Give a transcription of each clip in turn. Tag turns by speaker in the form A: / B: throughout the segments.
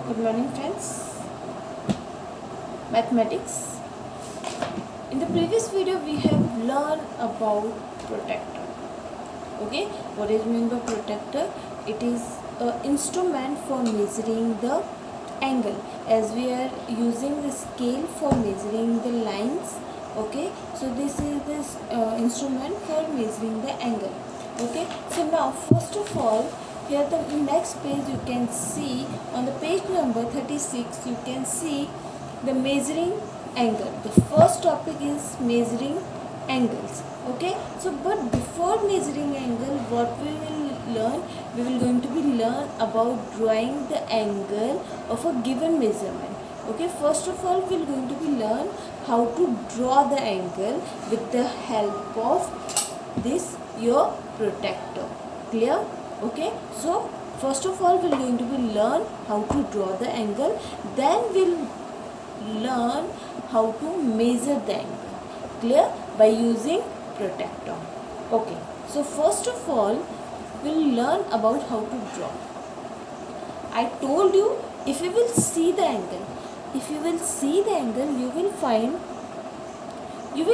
A: Good morning, friends. Mathematics. In the previous video we have learned about protractor. Okay, what is meant by protractor? It is an instrument for measuring the angle, as we are using the scale for measuring the lines. Okay, so this is this instrument for measuring the angle. Okay, so now first of all, here the next page you can see, on the page number 36 you can see the measuring angle. The first topic is measuring angles. Okay, so but before measuring angle, what we will learn, we will going to be learn about drawing the angle of a given measurement. Okay, first of all we are going to be learn how to draw the angle with the help of this your protractor. Clear? Okay, so first of all we are going to be learn how to draw the angle, then we'll learn how to measure the angle. Clear? By using protractor. Okay, so first of all we'll learn about how to draw. I told you, if you will see the angle, you will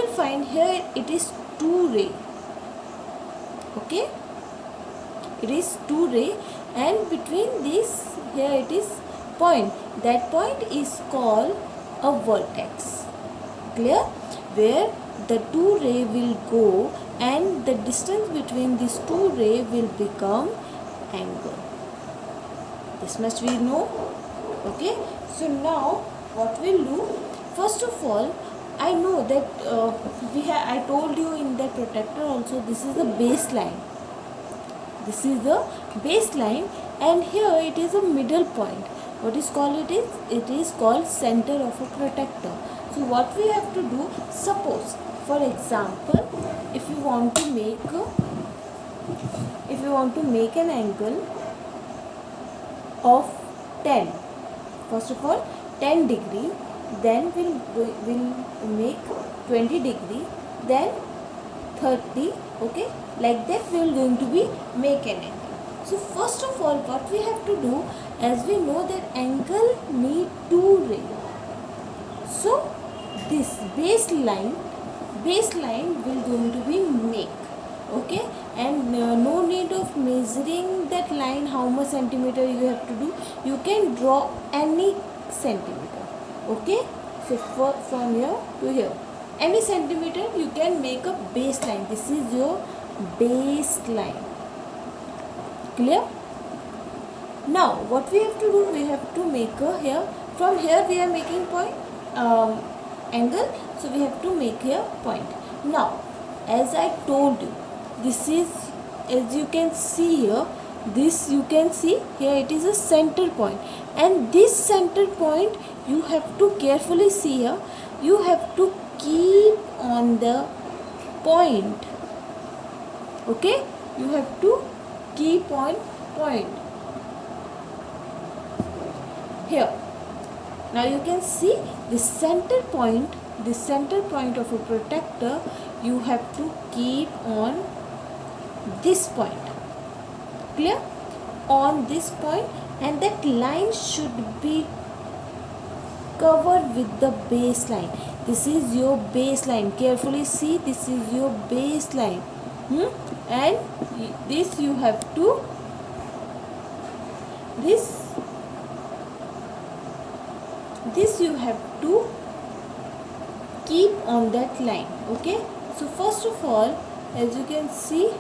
A: find here it is 2 ray. Okay, it is 2 ray, and between this here it is point. That point is called a vertex. Clear? Where the 2 ray will go, and the distance between these 2 ray will become angle. This much we know. Okay, so now what we'll do, first of all, I know that I told you in that protractor also, this is the baseline. This is the baseline, and here it is a middle point. What is called it is called center of a protractor. So what we have to do, suppose for example, if you want to make an angle of 10, first of all 10 degree, then we'll make 20 degree, then 30. Okay, like that we are going to be make an angle. So first of all what we have to do, as we know that angle need 2 ray, so this baseline will going to be make. Okay, and no need of measuring that line how much centimeter you have to do, you can draw any centimeter. Okay, so from here to here, any centimeter you can make a baseline. This is your baseline. Clear? Now what we have to do, we have to make a here, from here we are making point angle, so we have to make here point. Now as I told you, this is, as you can see here, this you can see here it is a center point, and this center point you have to carefully see here, you have to keep on the point. Okay, you have to keep on point here. Now you can see this center point of a protractor, you have to keep on this point. Clear? On this point, and that line should be covered with the baseline. This is your baseline. Carefully see, this is your baseline. And this you have to, this you have to keep on that line. Okay, so first of all, as you can see,